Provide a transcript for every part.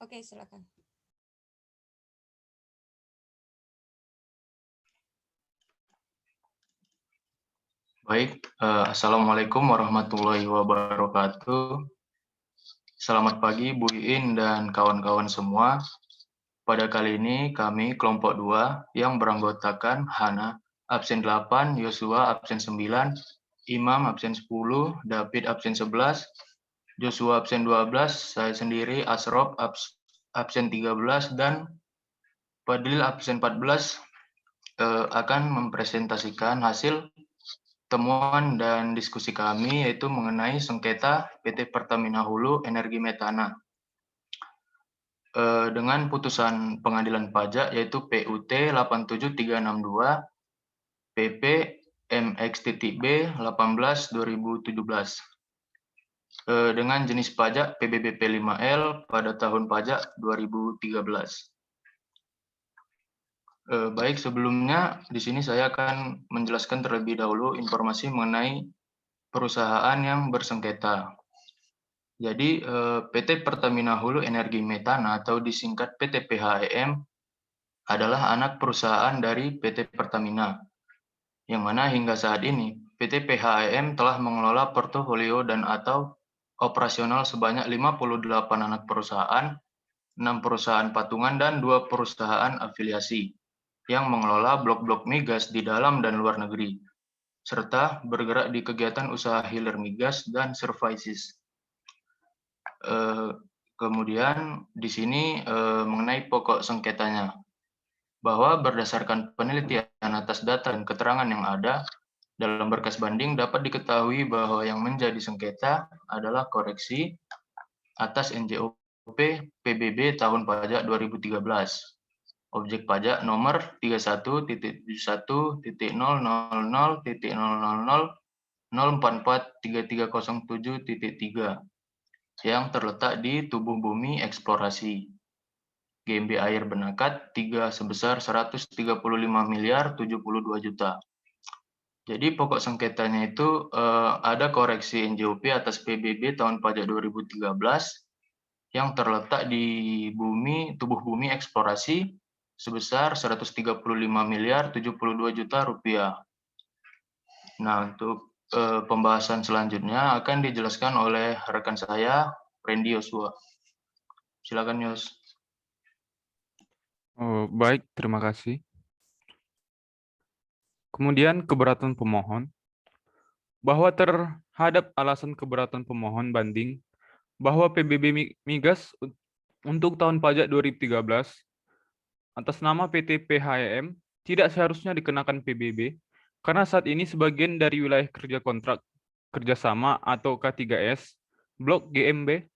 Oke, silakan. Baik, Assalamualaikum warahmatullahi wabarakatuh. Selamat pagi Bu Iin dan kawan-kawan semua. Pada kali ini kami kelompok 2 yang beranggotakan Hana absen 8, Yosua absen 9, Imam absen 10, David absen 11, Joshua absen 12, saya sendiri Asrof absen 13, dan Fadlil absen 14 akan mempresentasikan hasil temuan dan diskusi kami yaitu mengenai sengketa PT Pertamina Hulu Energi Metana dengan putusan pengadilan pajak yaitu PUT 87362 PP MX.B 18/2017 dengan jenis pajak PBBP 5L pada tahun pajak 2013. Baik, sebelumnya di sini saya akan menjelaskan terlebih dahulu informasi mengenai perusahaan yang bersengketa. Jadi PT Pertamina Hulu Energi Metana atau disingkat PT PHEM adalah anak perusahaan dari PT Pertamina, yang mana hingga saat ini PT PHEM telah mengelola portofolio dan atau operasional sebanyak 58 anak perusahaan, 6 perusahaan patungan, dan 2 perusahaan afiliasi yang mengelola blok-blok migas di dalam dan luar negeri, serta bergerak di kegiatan usaha hilir migas dan services. Kemudian di sini mengenai pokok sengketanya, bahwa berdasarkan penelitian atas data dan keterangan yang ada dalam berkas banding dapat diketahui bahwa yang menjadi sengketa adalah koreksi atas NJOP PBB tahun pajak 2013. Objek pajak nomor 31.71.000.0443307.3 yang terletak di tubuh bumi eksplorasi GMB Air Benakat 3 sebesar 135 miliar 72 juta. Jadi pokok sengketanya itu ada koreksi NJOP atas PBB tahun pajak 2013 yang terletak di tubuh bumi eksplorasi sebesar 135 miliar 72 juta rupiah. Nah, untuk pembahasan selanjutnya akan dijelaskan oleh rekan saya, Randy Yosua. Silakan, Yos. Oh, baik, terima kasih. Kemudian keberatan pemohon, bahwa terhadap alasan keberatan pemohon banding bahwa PBB migas untuk tahun pajak 2013 atas nama PT PHEM tidak seharusnya dikenakan PBB karena saat ini sebagian dari wilayah kerja kontrak kerjasama atau K3S Blok GMB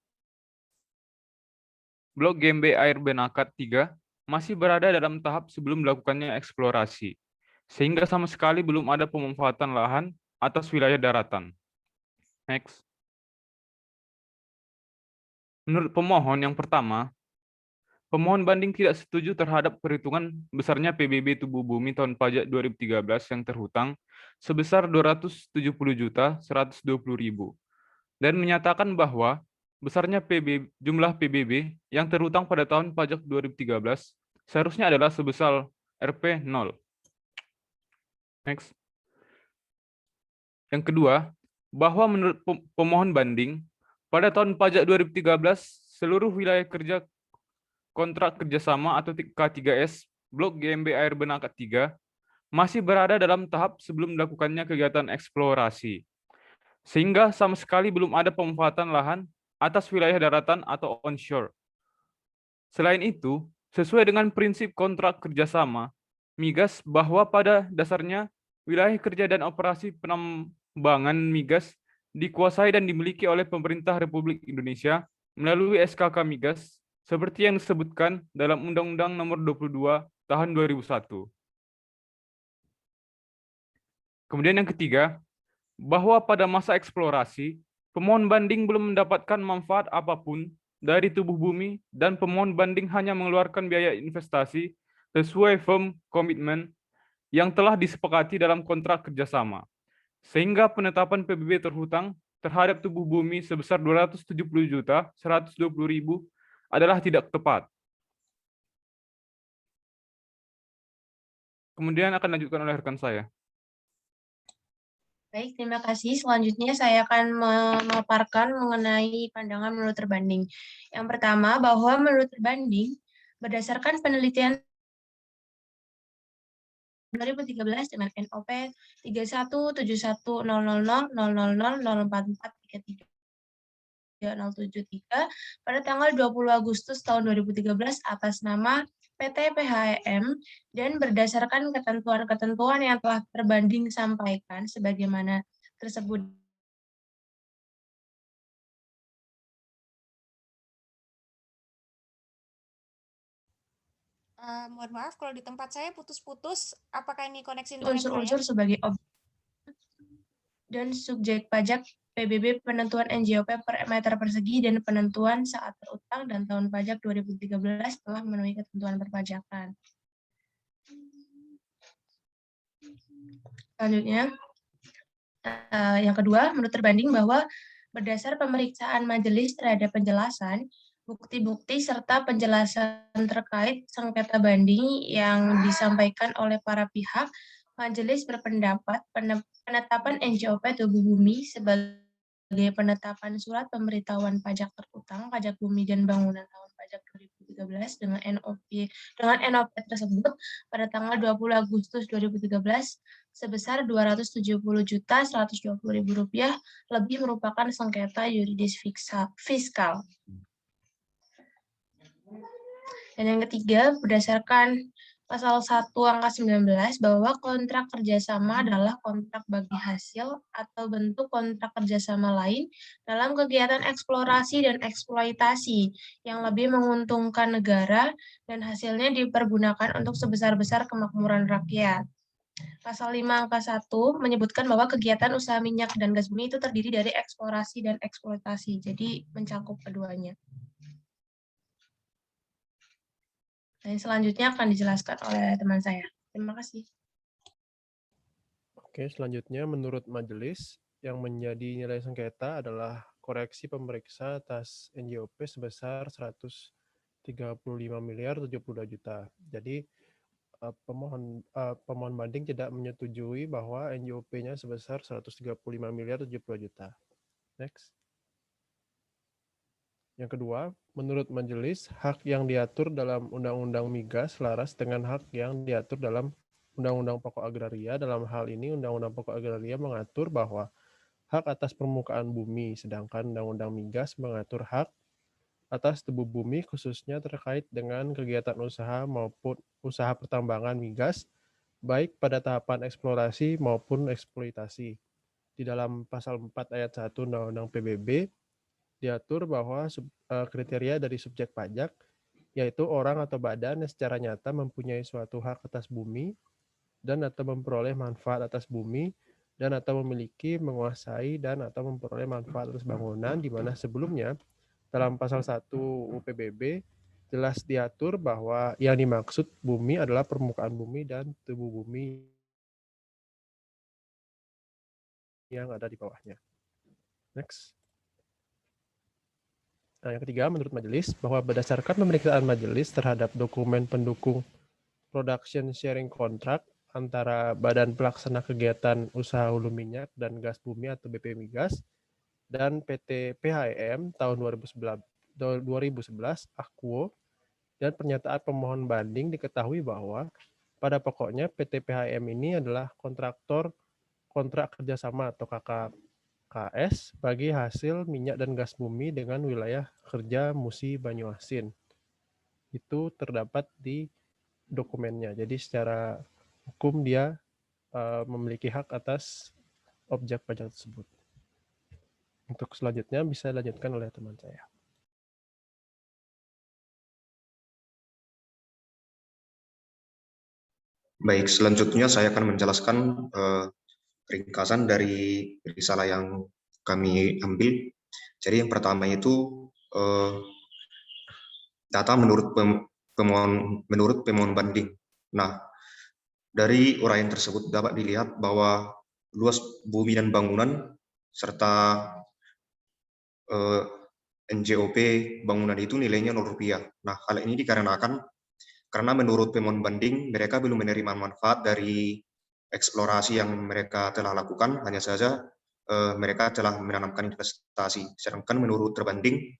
Air Benakat 3 masih berada dalam tahap sebelum melakukannya eksplorasi, sehingga sama sekali belum ada pemanfaatan lahan atas wilayah daratan. Next. Menurut pemohon yang pertama, pemohon banding tidak setuju terhadap perhitungan besarnya PBB tubuh bumi tahun pajak 2013 yang terhutang sebesar 270.120.000 dan menyatakan bahwa besarnya jumlah PBB yang terhutang pada tahun pajak 2013 seharusnya adalah sebesar Rp 0. Next. Yang kedua, bahwa menurut pemohon banding, pada tahun pajak 2013, seluruh wilayah kerja kontrak kerjasama atau K3S Blok GMB Air Benakat 3 masih berada dalam tahap sebelum melakukannya kegiatan eksplorasi, sehingga sama sekali belum ada pemanfaatan lahan atas wilayah daratan atau onshore. Selain itu, sesuai dengan prinsip kontrak kerjasama, migas bahwa pada dasarnya wilayah kerja dan operasi penambangan migas dikuasai dan dimiliki oleh pemerintah Republik Indonesia melalui SKK Migas, seperti yang disebutkan dalam Undang-Undang Nomor 22 Tahun 2001. Kemudian yang ketiga, bahwa pada masa eksplorasi, pemohon banding belum mendapatkan manfaat apapun dari tubuh bumi dan pemohon banding hanya mengeluarkan biaya investasi sesuai firm komitmen yang telah disepakati dalam kontrak kerjasama, sehingga penetapan PBB terhutang terhadap tubuh bumi sebesar 270.120.000 adalah tidak tepat. Kemudian akan dilanjutkan oleh rekan saya. Baik, terima kasih. Selanjutnya saya akan memaparkan mengenai pandangan menurut terbanding. Yang pertama, bahwa menurut terbanding, berdasarkan penelitian 2013 dengan NOP 31710000004433 pada tanggal 20 Agustus tahun 2013 atas nama PT PHEM dan berdasarkan ketentuan-ketentuan yang telah terbanding sampaikan sebagaimana tersebut Mohon maaf kalau di tempat saya putus-putus. Apakah ini koneksi internet unsur-unsur saya? sebagai objek dan subjek pajak PBB, penentuan NJOP per meter persegi dan penentuan saat berutang dan tahun pajak 2013 telah memenuhi ketentuan perpajakan. Selanjutnya, yang kedua, menurut terbanding bahwa berdasar pemeriksaan majelis terhadap penjelasan, bukti-bukti serta penjelasan terkait sengketa banding yang disampaikan oleh para pihak, majelis berpendapat penetapan NJOP tubuh bumi sebagai penetapan surat pemberitahuan pajak terutang, pajak bumi dan bangunan tahun pajak 2013 dengan NOP tersebut pada tanggal 20 Agustus 2013 sebesar Rp270.120.000 lebih merupakan sengketa yuridis fiskal. Dan yang ketiga, berdasarkan Pasal 1 Angka 19 bahwa kontrak kerjasama adalah kontrak bagi hasil atau bentuk kontrak kerjasama lain dalam kegiatan eksplorasi dan eksploitasi yang lebih menguntungkan negara dan hasilnya dipergunakan untuk sebesar-besar kemakmuran rakyat. Pasal 5 Angka 1 menyebutkan bahwa kegiatan usaha minyak dan gas bumi itu terdiri dari eksplorasi dan eksploitasi, jadi mencakup keduanya. Dan selanjutnya akan dijelaskan oleh teman saya. Terima kasih. Oke, selanjutnya menurut majelis, yang menjadi nilai sengketa adalah koreksi pemeriksa atas NJOP sebesar 135 miliar 72 juta. Jadi pemohon banding tidak menyetujui bahwa NJOP-nya sebesar 135 miliar 72 juta. Next. Yang kedua, menurut majelis, hak yang diatur dalam Undang-Undang Migas selaras dengan hak yang diatur dalam Undang-Undang Pokok Agraria. Dalam hal ini, Undang-Undang Pokok Agraria mengatur bahwa hak atas permukaan bumi, sedangkan Undang-Undang Migas mengatur hak atas tubuh bumi khususnya terkait dengan kegiatan usaha maupun usaha pertambangan migas, baik pada tahapan eksplorasi maupun eksploitasi. Di dalam pasal 4 ayat 1 Undang-Undang PBB, diatur bahwa kriteria dari subjek pajak, yaitu orang atau badan yang secara nyata mempunyai suatu hak atas bumi, dan atau memperoleh manfaat atas bumi, dan atau memiliki, menguasai, dan atau memperoleh manfaat atas bangunan, di mana sebelumnya dalam pasal 1 UPBB jelas diatur bahwa yang dimaksud bumi adalah permukaan bumi dan tubuh bumi yang ada di bawahnya. Next. Nah, yang ketiga, menurut majelis, bahwa berdasarkan pemeriksaan majelis terhadap dokumen pendukung production sharing contract antara Badan Pelaksana Kegiatan Usaha Hulu Minyak dan Gas Bumi atau BP Migas dan PT PHEM tahun 2011 Aquo, dan pernyataan pemohon banding diketahui bahwa pada pokoknya PT PHEM ini adalah kontraktor kontrak kerjasama atau KKS bagi hasil minyak dan gas bumi dengan wilayah kerja Musi Banyuasin. Itu terdapat di dokumennya. Jadi secara hukum dia memiliki hak atas objek pajak tersebut. Untuk selanjutnya bisa dilanjutkan oleh teman saya. Baik, selanjutnya saya akan menjelaskan ringkasan dari risalah yang kami ambil. Jadi yang pertama itu data menurut pemohon banding. Nah, dari uraian tersebut dapat dilihat bahwa luas bumi dan bangunan serta NJOP bangunan itu nilainya Rp0. Nah, hal ini dikarenakan karena menurut pemohon banding mereka belum menerima manfaat dari eksplorasi yang mereka telah lakukan, hanya saja mereka telah menanamkan investasi. Sedangkan menurut terbanding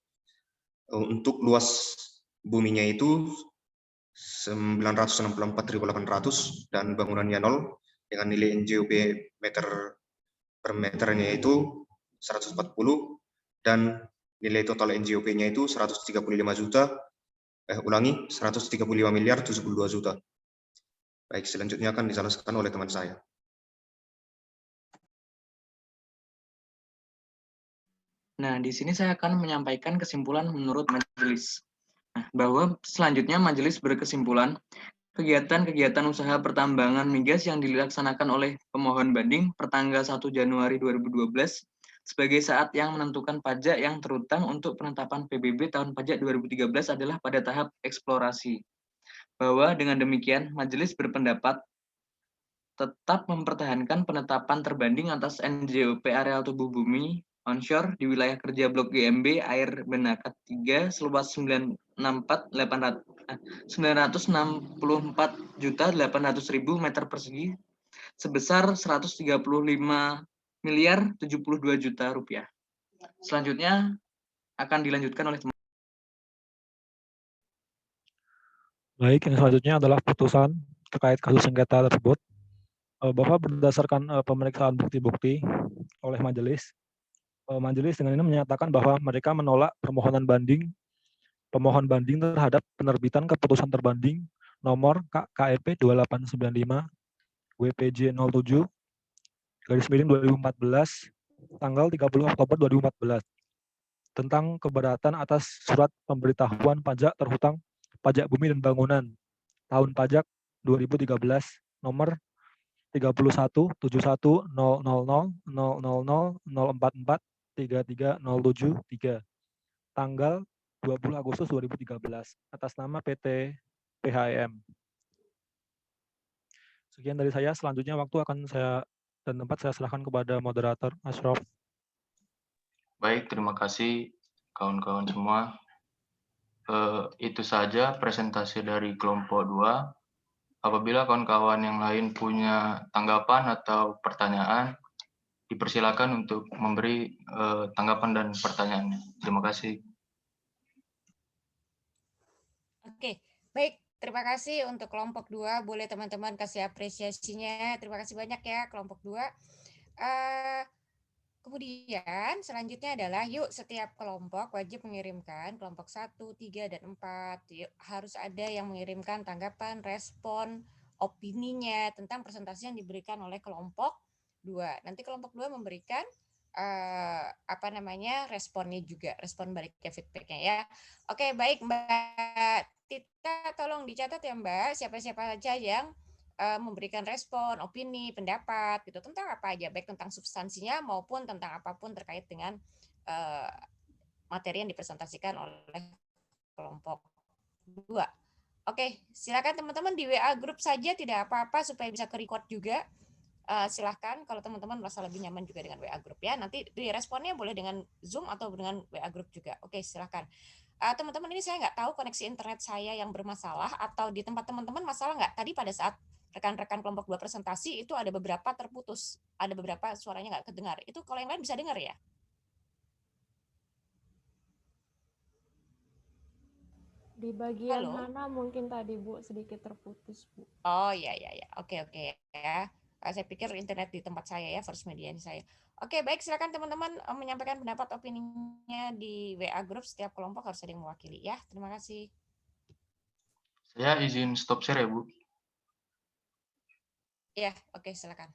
untuk luas buminya itu 964.800 dan bangunannya 0 dengan nilai NJOP meter per meternya itu 140 dan nilai total NJOP-nya itu 135 miliar 72 juta. Baik, selanjutnya akan dijelaskan oleh teman saya. Nah, di sini saya akan menyampaikan kesimpulan menurut majelis. Nah, bahwa selanjutnya majelis berkesimpulan kegiatan-kegiatan usaha pertambangan migas yang dilaksanakan oleh pemohon banding pertanggal 1 Januari 2012 sebagai saat yang menentukan pajak yang terutang untuk penetapan PBB tahun pajak 2013 adalah pada tahap eksplorasi. Bahwa dengan demikian majelis berpendapat tetap mempertahankan penetapan terbanding atas NJOP areal tubuh bumi onshore di wilayah kerja Blok GMB Air Benakat 3 seluas 964.800.000 meter persegi sebesar 135 miliar 72 juta rupiah. Selanjutnya akan dilanjutkan oleh teman. Baik, yang selanjutnya adalah putusan terkait kasus sengketa tersebut. Bahwa berdasarkan pemeriksaan bukti-bukti oleh majelis, majelis dengan ini menyatakan bahwa mereka menolak pemohon banding terhadap penerbitan keputusan terbanding nomor KEP 2895 WPJ 07 /2014 tanggal 30 Oktober 2014 tentang keberatan atas surat pemberitahuan pajak terhutang pajak bumi dan bangunan tahun pajak 2013 nomor 31.100.000.044.33.073 tanggal 20 Agustus 2013 atas nama PT PHM. Sekian dari saya, selanjutnya waktu akan saya dan tempat saya serahkan kepada moderator Ashraf. Baik, terima kasih kawan-kawan semua. Itu saja presentasi dari kelompok 2. Apabila kawan-kawan yang lain punya tanggapan atau pertanyaan, dipersilakan untuk memberi tanggapan dan pertanyaannya. Terima kasih. Oke, baik. Terima kasih untuk kelompok 2. Boleh teman-teman kasih apresiasinya. Terima kasih banyak ya kelompok 2. Kemudian selanjutnya adalah yuk setiap kelompok wajib mengirimkan kelompok 1, 3, dan 4. Yuk, harus ada yang mengirimkan tanggapan, respon, opininya tentang presentasi yang diberikan oleh kelompok 2. Nanti kelompok 2 memberikan responnya juga, respon baliknya, feedbacknya ya. Oke, baik Mbak Tita, tolong dicatat ya Mbak, siapa-siapa saja yang memberikan respon, opini, pendapat gitu tentang apa aja, baik tentang substansinya maupun tentang apapun terkait dengan materi yang dipresentasikan oleh kelompok 2. Oke, silakan teman-teman di WA grup saja, tidak apa-apa supaya bisa ke-record juga. Silahkan kalau teman-teman merasa lebih nyaman juga dengan WA grup ya. Nanti di responnya boleh dengan Zoom atau dengan WA grup juga. Oke, silahkan. Teman-teman, ini saya nggak tahu koneksi internet saya yang bermasalah atau di tempat teman-teman masalah nggak. Tadi pada saat rekan-rekan kelompok 2 presentasi itu ada beberapa terputus, ada beberapa suaranya nggak kedengar. Itu kalau yang lain bisa dengar ya? Di bagian Halo? mana mungkin tadi Bu sedikit terputus Bu. Oh iya. Oke ya. Saya pikir internet di tempat saya ya, First Media ini saya. Oke, baik, silakan teman-teman menyampaikan pendapat opininya di WA grup, setiap kelompok harus ada yang mewakili ya. Terima kasih. Saya izin stop share ya, Bu. Ya, oke, silakan.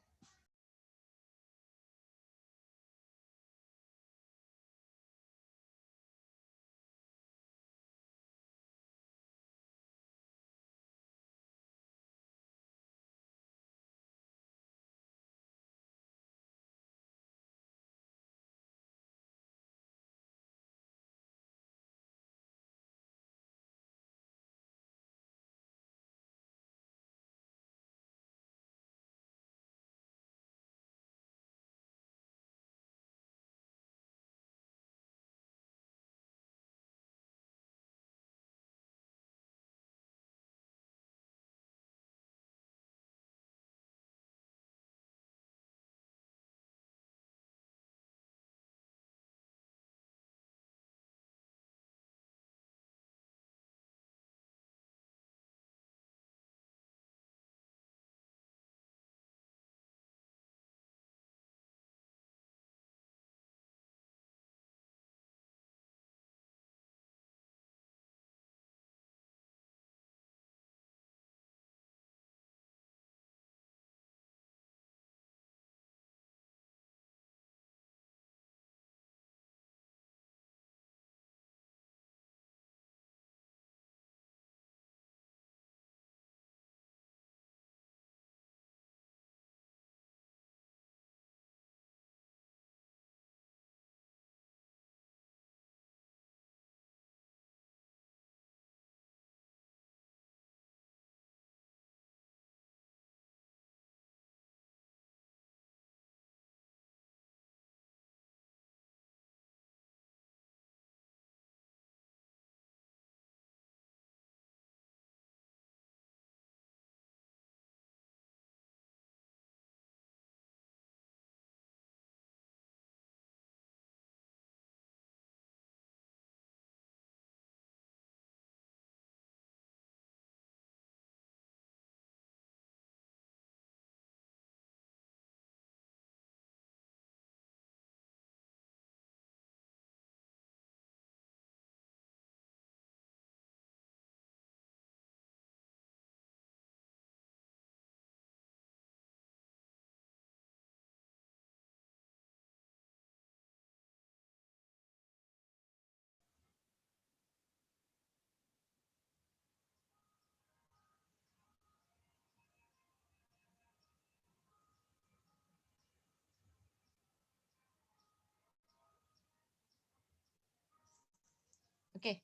Oke,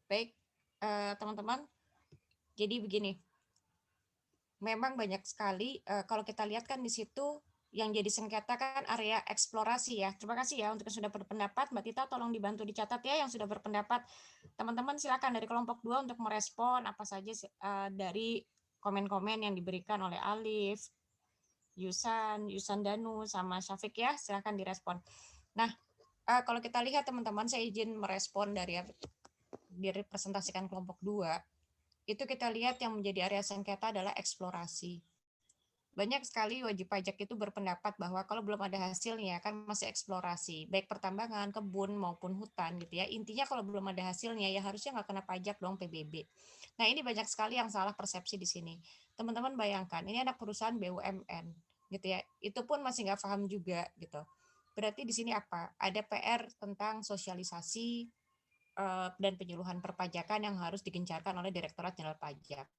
baik teman-teman. Jadi begini, memang banyak sekali kalau kita lihat kan di situ yang jadi sengketa kan area eksplorasi ya. Terima kasih ya untuk yang sudah berpendapat. Mbak Tita tolong dibantu dicatat ya yang sudah berpendapat. Teman-teman silakan dari kelompok 2 untuk merespon apa saja dari komen-komen yang diberikan oleh Alif, Yusan Danu, sama Syafiq ya. Silakan direspon. Nah, kalau kita lihat teman-teman, saya izin merespon dari direpresentasikan kelompok 2. Itu kita lihat yang menjadi area sengketa adalah eksplorasi. Banyak sekali wajib pajak itu berpendapat bahwa kalau belum ada hasilnya kan masih eksplorasi, baik pertambangan, kebun maupun hutan gitu ya. Intinya kalau belum ada hasilnya ya harusnya nggak kena pajak dong PBB. Nah ini banyak sekali yang salah persepsi di sini. Teman-teman bayangkan, ini anak perusahaan BUMN gitu ya, itu pun masih nggak paham juga gitu. Berarti di sini apa? Ada PR tentang sosialisasi dan penyuluhan perpajakan yang harus digencarkan oleh Direktorat Jenderal Pajak.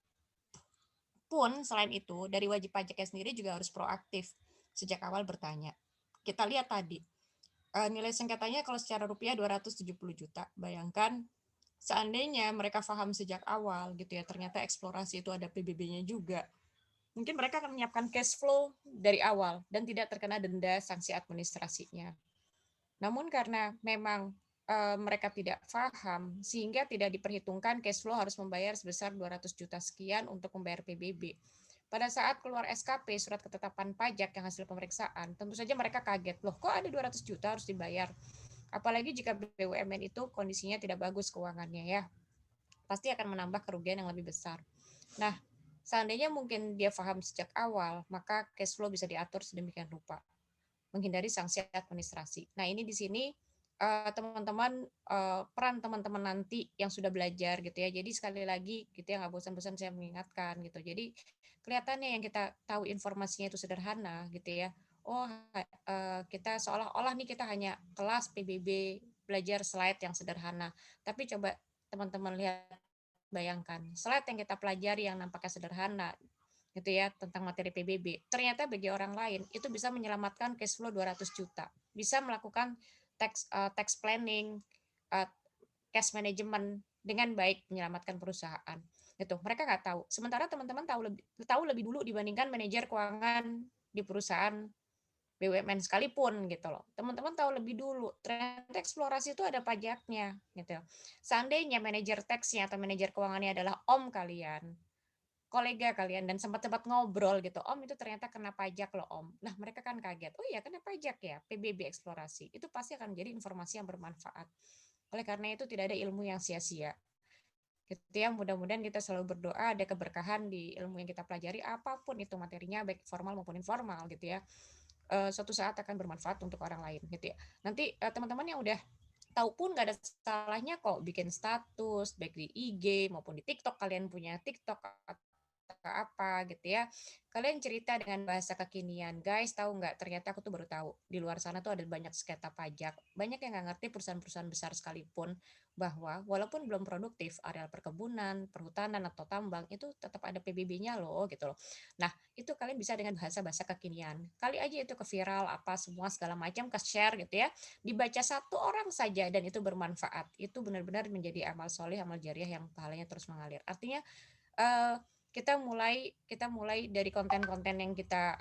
Pun selain itu, dari wajib pajaknya sendiri juga harus proaktif sejak awal bertanya. Kita lihat tadi, nilai sengketanya kalau secara rupiah 270 juta. Bayangkan seandainya mereka paham sejak awal gitu ya, ternyata eksplorasi itu ada PBB-nya juga. Mungkin mereka akan menyiapkan cash flow dari awal dan tidak terkena denda sanksi administrasinya. Namun karena memang mereka tidak paham, sehingga tidak diperhitungkan cash flow harus membayar sebesar 200 juta sekian untuk membayar PBB. Pada saat keluar SKP, surat ketetapan pajak yang hasil pemeriksaan, tentu saja mereka kaget, loh kok ada 200 juta harus dibayar? Apalagi jika BUMN itu kondisinya tidak bagus keuangannya ya, pasti akan menambah kerugian yang lebih besar. Nah, seandainya mungkin dia paham sejak awal, maka cash flow bisa diatur sedemikian rupa, menghindari sanksi administrasi. Nah, ini di sini teman-teman peran teman-teman nanti yang sudah belajar gitu ya. Jadi sekali lagi gitu ya, nggak bosan-bosan saya mengingatkan gitu. Jadi kelihatannya yang kita tahu informasinya itu sederhana gitu ya. Oh, kita seolah-olah nih kita hanya kelas PBB belajar slide yang sederhana. Tapi coba teman-teman lihat, bayangkan slide yang kita pelajari yang nampaknya sederhana gitu ya tentang materi PBB. Ternyata bagi orang lain itu bisa menyelamatkan cash flow 200 juta. Bisa melakukan tax planning, cash management dengan baik, menyelamatkan perusahaan. Gitu. Mereka nggak tahu. Sementara teman-teman tahu lebih dulu dibandingkan manajer keuangan di perusahaan BUMN sekalipun gitu loh. Teman-teman tahu lebih dulu. Ternyata eksplorasi itu ada pajaknya gitu. Seandainya manajer taxnya atau manajer keuangannya adalah om kalian, kolega kalian, dan sempat-sempat ngobrol gitu, Om itu ternyata kena pajak loh Om. Nah mereka kan kaget, oh iya kena pajak ya, PBB eksplorasi. Itu pasti akan menjadi informasi yang bermanfaat. Oleh karena itu tidak ada ilmu yang sia-sia. Gitu ya, mudah-mudahan kita selalu berdoa ada keberkahan di ilmu yang kita pelajari, apapun itu materinya, baik formal maupun informal gitu ya. Suatu saat akan bermanfaat untuk orang lain gitu ya. Nanti teman-teman yang udah tahu pun nggak ada salahnya kok bikin status baik di IG maupun di TikTok, kalian punya TikTok apa gitu ya, kalian cerita dengan bahasa kekinian, guys tahu nggak ternyata aku tuh baru tahu di luar sana tuh ada banyak sengketa pajak, banyak yang nggak ngerti perusahaan-perusahaan besar sekalipun bahwa walaupun belum produktif areal perkebunan, perhutanan atau tambang itu tetap ada PBB-nya loh gitu loh. Nah itu kalian bisa dengan bahasa-bahasa kekinian, kali aja itu ke viral apa semua segala macam, ke share gitu ya, dibaca satu orang saja dan itu bermanfaat, itu benar-benar menjadi amal soleh, amal jariah yang pahalanya terus mengalir. Artinya kita mulai dari konten-konten yang kita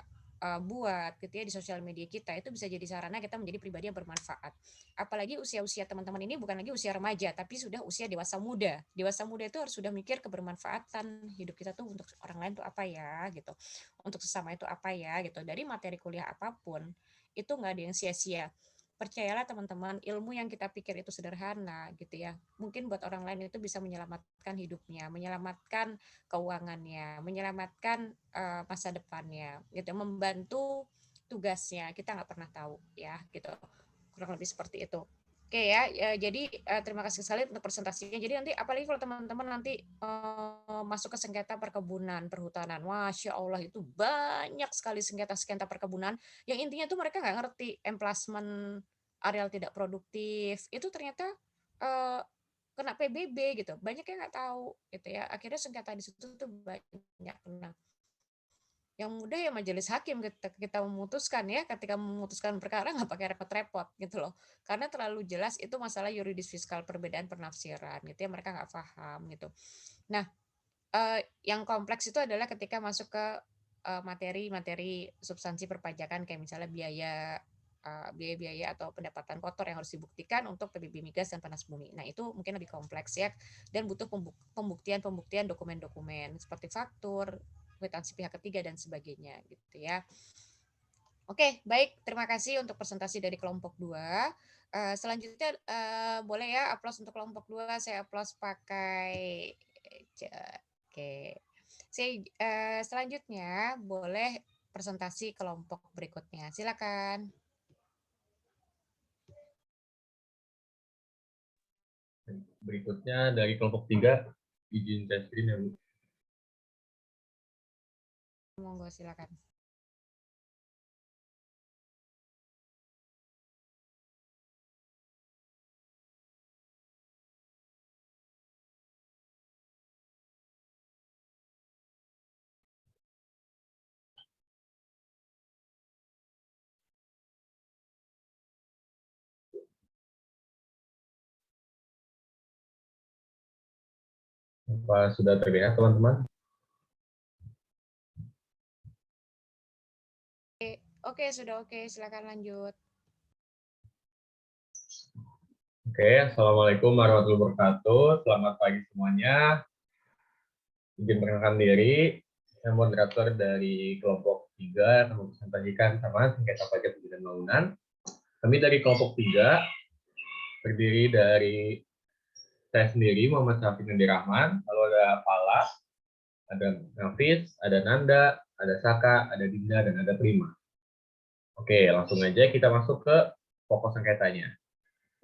buat gitu ya di sosial media kita, itu bisa jadi sarana kita menjadi pribadi yang bermanfaat. Apalagi usia-usia teman-teman ini bukan lagi usia remaja, tapi sudah usia dewasa muda. Dewasa muda itu harus sudah mikir kebermanfaatan hidup kita tuh untuk orang lain tuh apa ya gitu, untuk sesama itu apa ya gitu. Dari materi kuliah apapun itu nggak ada yang sia-sia. Percayalah teman-teman, ilmu yang kita pikir itu sederhana gitu ya, mungkin buat orang lain itu bisa menyelamatkan hidupnya, menyelamatkan keuangannya, menyelamatkan masa depannya, gitu, membantu tugasnya. Kita nggak pernah tahu ya, gitu. Kurang lebih seperti itu. Oke ya, jadi terima kasih sekali untuk presentasinya. Jadi nanti apalagi kalau teman-teman nanti masuk ke sengketa perkebunan, perhutanan, Masya Allah itu banyak sekali sengketa-sengketa perkebunan yang intinya tuh mereka nggak ngerti emplasment areal tidak produktif, itu ternyata kena PBB gitu, banyak yang nggak tahu gitu ya, akhirnya sengketa di situ tuh banyak. Nah, Yang mudah ya majelis hakim ketika kita memutuskan ya, ketika memutuskan perkara nggak pakai repot-repot gitu loh. Karena terlalu jelas itu masalah yuridis fiskal, perbedaan penafsiran gitu ya, mereka nggak paham gitu. Nah, yang kompleks itu adalah ketika masuk ke materi-materi substansi perpajakan kayak misalnya biaya-biaya atau pendapatan kotor yang harus dibuktikan untuk PBB migas dan panas bumi. Nah, itu mungkin lebih kompleks ya dan butuh pembuktian dokumen-dokumen seperti faktur, kwitansi pihak ketiga dan sebagainya gitu ya. Oke, baik. Terima kasih untuk presentasi dari kelompok 2. Selanjutnya boleh ya aplaus untuk kelompok 2. Saya aplaus pakai oke. Selanjutnya boleh presentasi kelompok berikutnya. Silakan. Berikutnya dari kelompok 3, izin share screen ya, Bu. Monggo silakan. Apa sudah terlihat, teman-teman? Oke, sudah oke. Silakan lanjut. Oke, Assalamualaikum warahmatullahi wabarakatuh. Selamat pagi semuanya. Izin perkenalkan diri. Saya moderator dari kelompok 3 yang mempresentasikan sama sengketa pajak dan bangunan. Kami dari kelompok 3 terdiri dari saya sendiri, Muhammad Syafiq Nandi Rahman, lalu ada Fala, ada Nafis, ada Nanda, ada Saka, ada Dinda, dan ada Prima. Oke, langsung aja kita masuk ke pokok sengketanya.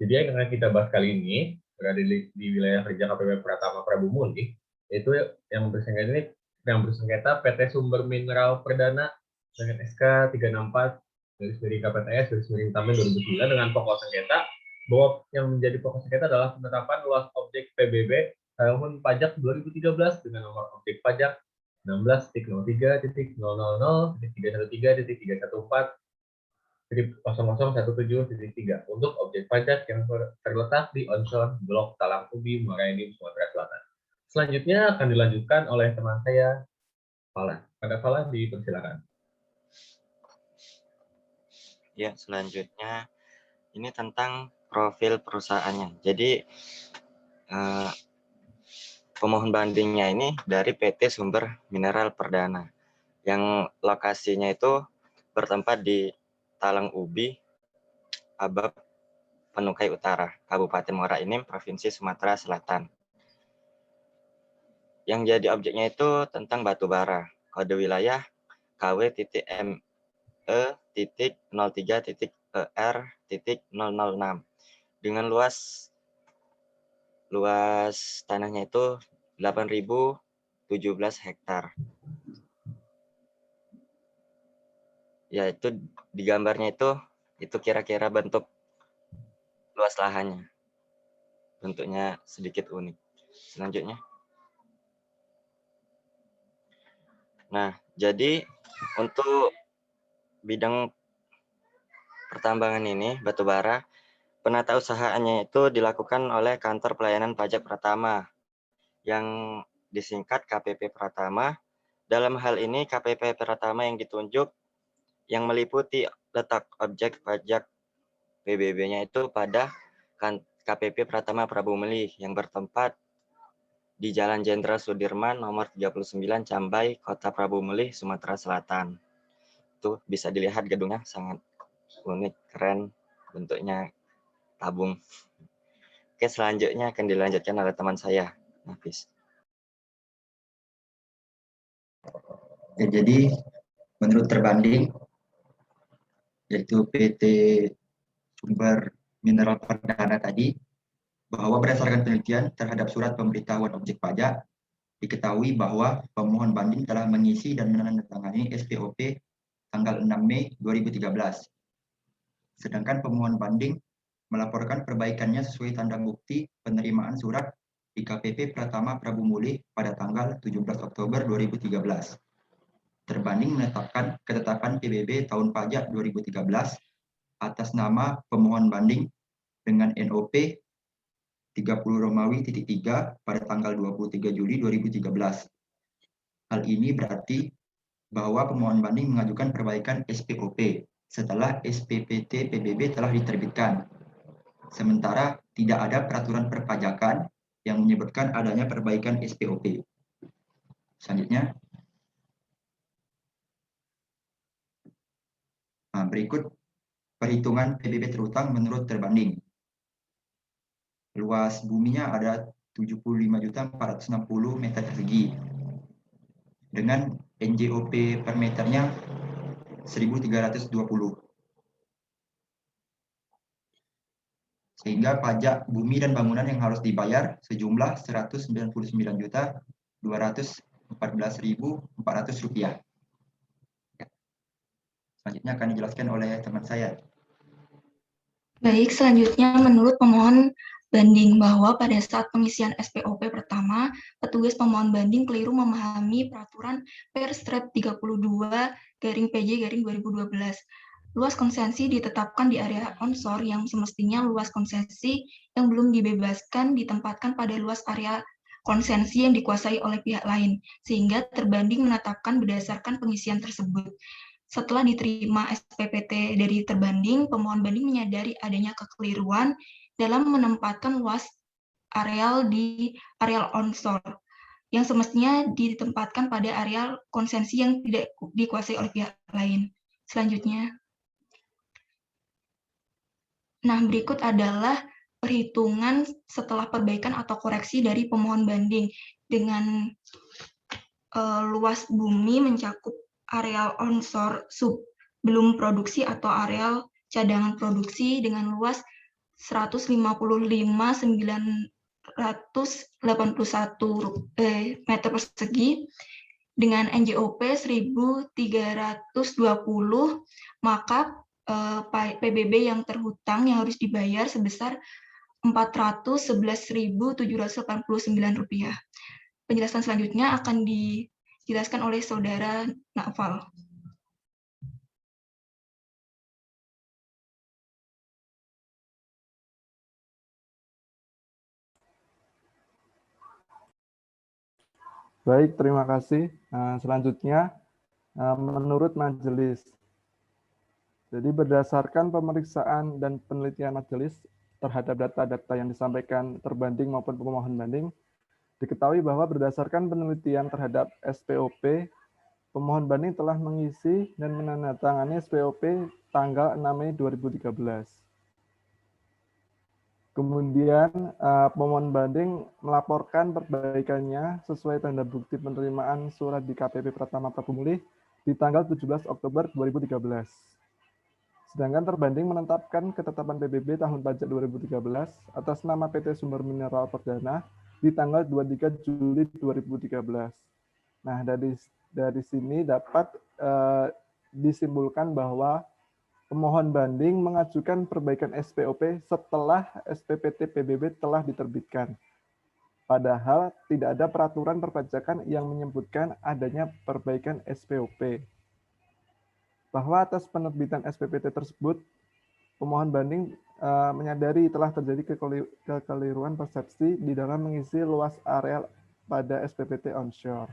Jadi yang akan kita bahas kali ini berada di wilayah kerja KPP Pratama Prabu Muli, yaitu yang bersengketa PT Sumber Mineral Perdana dengan SK 364 dari KPTS dari tahun 2009 dengan pokok sengketa bahwa yang menjadi pokok sengketa adalah penetapan luas objek PBB tahun pajak 2013 dengan nomor objek pajak 16.03.313.314.0017.3 untuk objek pajak yang terletak di Onson, Blok Talang Ubi, Muara Enim, Sumatera Selatan. Selanjutnya akan dilanjutkan oleh teman saya, Fala. Pada Fala, dipersilakan. Ya, selanjutnya ini tentang profil perusahaannya. Jadi pemohon bandingnya ini dari PT Sumber Mineral Perdana yang lokasinya itu bertempat di Talang Ubi, Abab, Penukai Utara, Kabupaten Muara Enim, Provinsi Sumatera Selatan. Yang jadi objeknya itu tentang batu bara, kode wilayah KW.03.ER.006 dengan luas tanahnya itu 8.017 hektar. Ya, itu di gambarnya itu kira-kira bentuk luas lahannya. Bentuknya sedikit unik. Selanjutnya. Nah, jadi untuk bidang pertambangan ini, batubara, penata usahaannya itu dilakukan oleh Kantor Pelayanan Pajak Pratama yang disingkat KPP Pratama. Dalam hal ini KPP Pratama yang ditunjuk yang meliputi letak objek pajak PBB-nya itu pada KPP Pratama Prabu Muli yang bertempat di Jalan Jenderal Sudirman nomor 39 Cambai, Kota Prabu Muli, Sumatera Selatan. Itu bisa dilihat gedungnya sangat unik, keren, bentuknya tabung. Oke, selanjutnya akan dilanjutkan oleh teman saya, Nafis. Jadi menurut terbanding, yaitu PT Sumber Mineral Perdana tadi, bahwa berdasarkan penelitian terhadap surat pemberitahuan objek pajak, diketahui bahwa pemohon banding telah mengisi dan menandatangani SPOP tanggal 6 Mei 2013. Sedangkan pemohon banding melaporkan perbaikannya sesuai tanda bukti penerimaan surat di KPP Pratama Prabu Muli pada tanggal 17 Oktober 2013. terbanding menetapkan ketetapan PBB tahun pajak 2013 atas nama pemohon banding dengan NOP 30 Romawi titik 3 pada tanggal 23 Juli 2013. Hal ini berarti bahwa pemohon banding mengajukan perbaikan SPOP setelah SPPT PBB telah diterbitkan. Sementara tidak ada peraturan perpajakan yang menyebutkan adanya perbaikan SPOP. Selanjutnya, berikut perhitungan PBB terutang menurut terbanding. Luas buminya ada 75.460 meter persegi dengan NJOP per meternya 1.320. Sehingga pajak bumi dan bangunan yang harus dibayar sejumlah Rp199.214.400. Selanjutnya akan dijelaskan oleh teman saya. Baik, selanjutnya menurut pemohon banding bahwa pada saat pengisian SPOP pertama, petugas pemohon banding keliru memahami peraturan Perstrep 32/PJ/2012. Luas konsesi ditetapkan di area onshore yang semestinya luas konsesi yang belum dibebaskan ditempatkan pada luas area konsesi yang dikuasai oleh pihak lain, sehingga terbanding menetapkan berdasarkan pengisian tersebut. Setelah diterima SPPT dari terbanding, pemohon banding menyadari adanya kekeliruan dalam menempatkan luas areal di areal onshore yang semestinya ditempatkan pada areal konsesi yang tidak dikuasai oleh pihak lain. Selanjutnya, berikut adalah perhitungan setelah perbaikan atau koreksi dari pemohon banding dengan luas bumi mencakup areal onshore belum produksi atau areal cadangan produksi dengan luas 155.981 meter persegi dengan NJOP 1.320, maka PBB yang terhutang yang harus dibayar sebesar Rp411.789. Penjelasan selanjutnya akan dijelaskan oleh Saudara Naufal. Baik, terima kasih. Selanjutnya, menurut majelis. Jadi berdasarkan pemeriksaan dan penelitian majelis terhadap data-data yang disampaikan terbanding maupun pemohon banding, diketahui bahwa berdasarkan penelitian terhadap SPOP, pemohon banding telah mengisi dan menandatangani SPOP tanggal 6 Mei 2013. Kemudian pemohon banding melaporkan perbaikannya sesuai tanda bukti penerimaan surat di KPP Pratama Prabumulih di tanggal 17 Oktober 2013. Sedangkan terbanding menetapkan ketetapan PBB tahun pajak 2013 atas nama PT Sumber Mineral Perdana di tanggal 23 Juli 2013. Nah, dari sini dapat disimpulkan bahwa pemohon banding mengajukan perbaikan SPOP setelah SPPT PBB telah diterbitkan. Padahal tidak ada peraturan perpajakan yang menyebutkan adanya perbaikan SPOP. Bahwa atas penerbitan SPPT tersebut, pemohon banding menyadari telah terjadi kekeliruan persepsi di dalam mengisi luas areal pada SPPT onshore.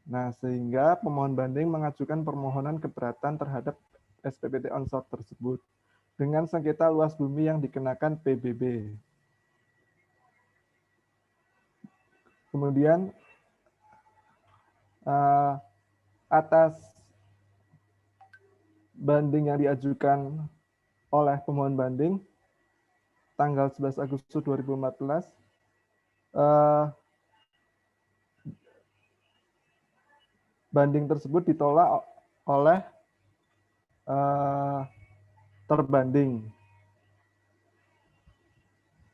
Nah, sehingga pemohon banding mengajukan permohonan keberatan terhadap SPPT onshore tersebut dengan sengketa luas bumi yang dikenakan PBB. Kemudian atas banding yang diajukan oleh pemohon banding tanggal 11 Agustus 2014, banding tersebut ditolak oleh terbanding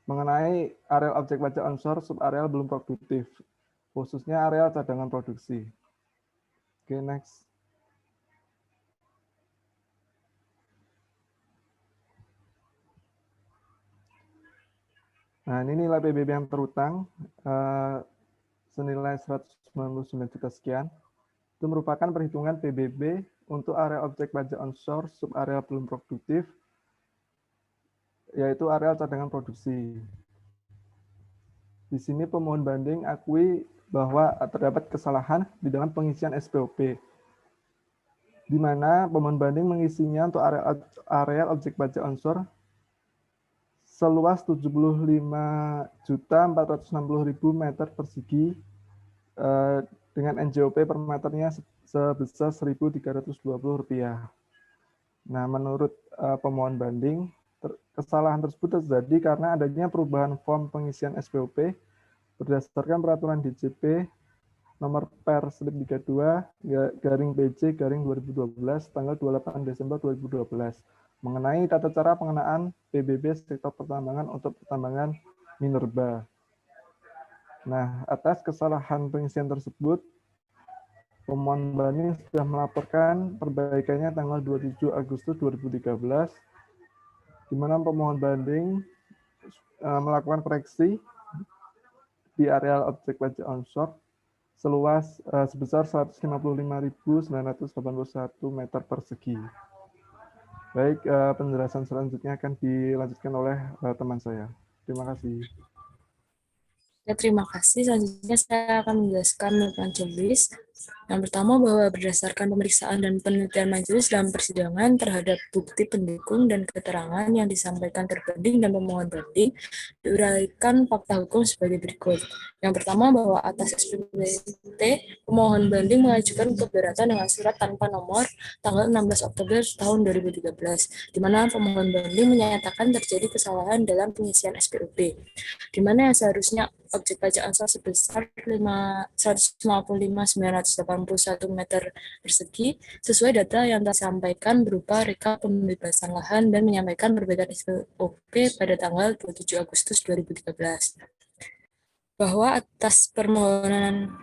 mengenai areal objek pajak onshore subareal belum produktif, khususnya areal cadangan produksi. Oke, next. Nah, ini nilai PBB yang terutang senilai 199 juta sekian. Itu merupakan perhitungan PBB untuk area objek pajak onshore subarea belum produktif, yaitu area cadangan produksi. Di sini pemohon banding akui bahwa terdapat kesalahan di dalam pengisian SPOP, di mana pemohon banding mengisinya untuk area objek pajak onshore seluas 75.460.000 meter persegi dengan NJOP per meternya sebesar Rp1.320. Nah, menurut pemohon banding, kesalahan tersebut terjadi karena adanya perubahan form pengisian SPOP berdasarkan peraturan DJP nomor per slip 32 garing PJ garing 2012 tanggal 28 Desember 2012 mengenai tata cara pengenaan PBB sektor pertambangan untuk pertambangan minerba. Nah, atas kesalahan pengisian tersebut, pemohon banding sudah melaporkan perbaikannya tanggal 27 Agustus 2013, di mana pemohon banding melakukan koreksi di area objek pajak onshore seluas sebesar 155.981 meter persegi. Baik, penjelasan selanjutnya akan dilanjutkan oleh teman saya. Terima kasih. Ya, terima kasih. Selanjutnya saya akan menjelaskan menurut majelis. Yang pertama bahwa berdasarkan pemeriksaan dan penelitian majelis dalam persidangan terhadap bukti pendukung dan keterangan yang disampaikan terbanding dan pemohon banding, diuraikan fakta hukum sebagai berikut. Yang pertama bahwa atas SPPT, pemohon banding mengajukan keberatan dengan surat tanpa nomor tanggal 16 Oktober tahun 2013, di mana pemohon banding menyatakan terjadi kesalahan dalam pengisian SPOP, di mana yang seharusnya objek pajak onshore sebesar 155.981 meter persegi sesuai data yang disampaikan berupa rekap pembebasan lahan dan menyampaikan perbaikan SPOP pada tanggal 27 Agustus 2013. Bahwa atas permohonan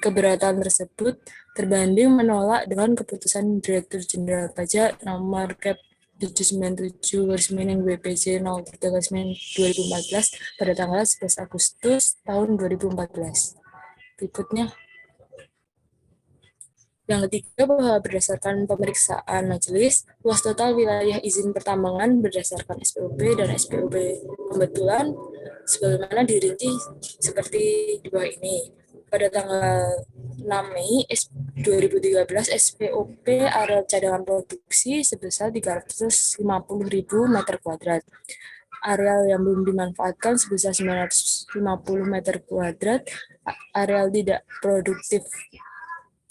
keberatan tersebut, terbanding menolak dengan keputusan Direktur Jenderal Pajak nomor Kep 797/WPJ 03/2014 pada tanggal 11 Agustus tahun 2014. Berikutnya, yang ketiga bahwa berdasarkan pemeriksaan majelis, luas total wilayah izin pertambangan berdasarkan SPOP dan SPOP pembetulan sebagaimana dirinci seperti di bawah ini. Pada tanggal 6 Mei 2013, SPOP area cadangan produksi sebesar 350.000 meter kuadrat. Areal yang belum dimanfaatkan sebesar 950 meter kuadrat, areal tidak produktif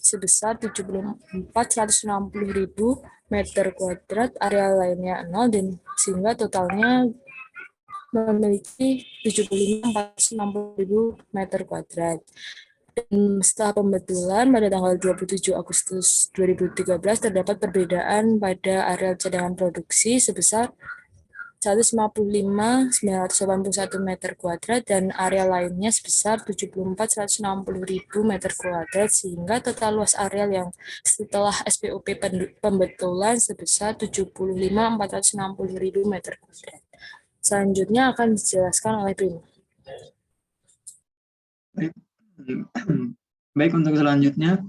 sebesar 74.160.000 meter kuadrat, areal lainnya 0, dan sehingga totalnya memiliki 75.460.000 meter kuadrat. Dan setelah pembetulan pada tanggal 27 Agustus 2013 terdapat perbedaan pada areal cadangan produksi sebesar 155.981 meter kuadrat dan area lainnya sebesar 74.160.000 meter kuadrat sehingga total luas areal yang setelah SPOP pembetulan sebesar 75.460.000 meter kuadrat. Selanjutnya akan dijelaskan oleh Prima. Baik, untuk selanjutnya,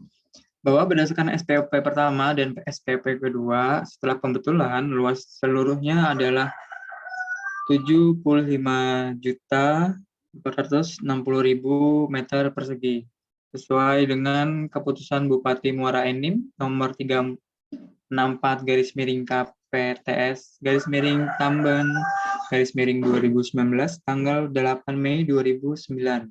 bahwa berdasarkan SPOP pertama dan SPOP kedua, setelah pembetulan, luas seluruhnya adalah 75.460.000 meter persegi, sesuai dengan keputusan Bupati Muara Enim nomor 364/KPTS/Tamban/2019 tanggal 8 Mei 2009.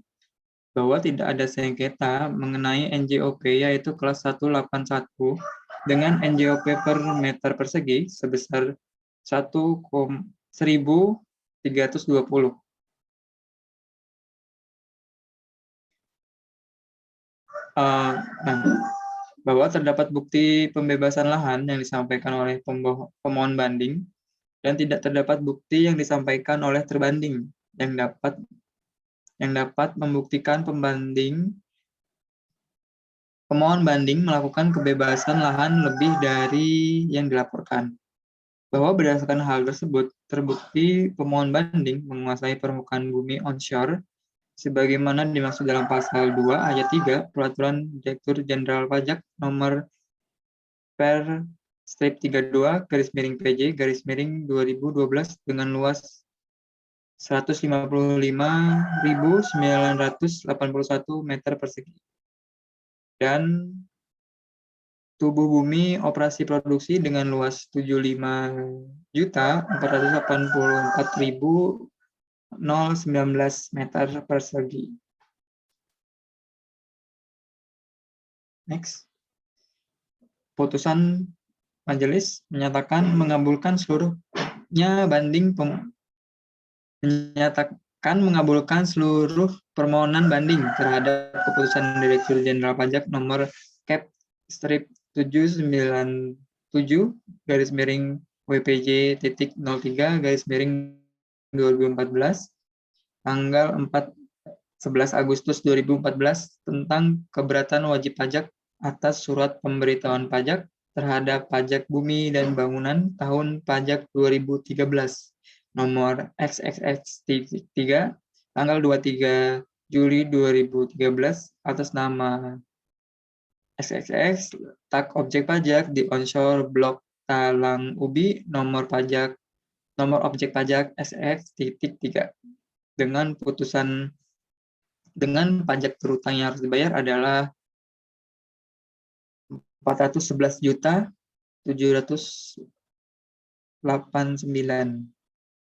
Bahwa tidak ada sengketa mengenai NJOP yaitu kelas 181 dengan NJOP per meter persegi sebesar 1.320. Bahwa terdapat bukti pembebasan lahan yang disampaikan oleh pemohon banding dan tidak terdapat bukti yang disampaikan oleh terbanding yang dapat membuktikan pemohon banding melakukan kebebasan lahan lebih dari yang dilaporkan. Bahwa berdasarkan hal tersebut, terbukti pemohon banding menguasai permukaan bumi onshore sebagaimana dimaksud dalam pasal 2 ayat 3 Peraturan Direktur Jenderal Pajak nomor per strip 32 garis miring PJ garis miring 2012 dengan luas 155.981 meter persegi. Dan tubuh bumi operasi produksi dengan luas 75.484.019 meter persegi. Next. Putusan majelis menyatakan mengabulkan seluruh permohonan banding terhadap keputusan Direktur Jenderal Pajak nomor Cap strip 797 garis miring WPJ titik 03 garis miring 2014 tanggal 11 Agustus 2014 tentang keberatan wajib pajak atas surat pemberitahuan pajak terhadap pajak bumi dan bangunan tahun pajak 2013 nomor XXX-3 tanggal 23 Juli 2013 atas nama XXX tak objek pajak di onshore blok Talang Ubi nomor objek pajak XX-3 dengan pajak berutang yang harus dibayar adalah 411.789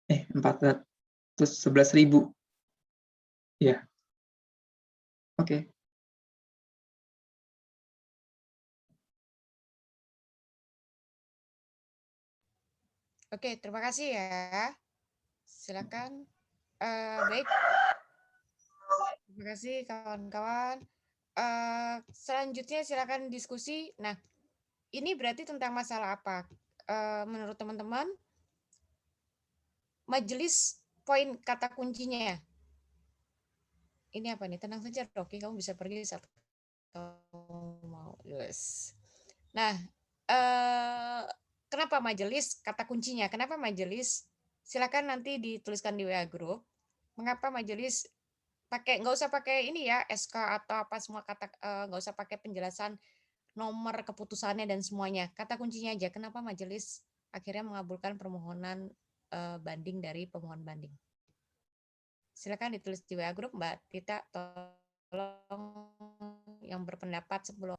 411.000 ya. Oke. Oke, terima kasih ya. Silakan. Baik. Terima kasih kawan-kawan. Selanjutnya silakan diskusi. Nah, ini berarti tentang masalah apa? Menurut teman-teman, majelis poin kata kuncinya. Ini apa nih? Tenang saja, Rocky. Kamu bisa pergi saat kamu mau. Yes. Nah, kenapa majelis? Kata kuncinya. Kenapa majelis? Silakan nanti dituliskan di WA Group. Mengapa majelis nggak usah pakai ini ya, SK atau apa semua kata, nggak usah pakai penjelasan nomor keputusannya dan semuanya. Kata kuncinya aja, kenapa majelis akhirnya mengabulkan permohonan banding dari pemohon banding. Silakan ditulis di WA Group, Mbak Tita, tolong yang berpendapat sebelum.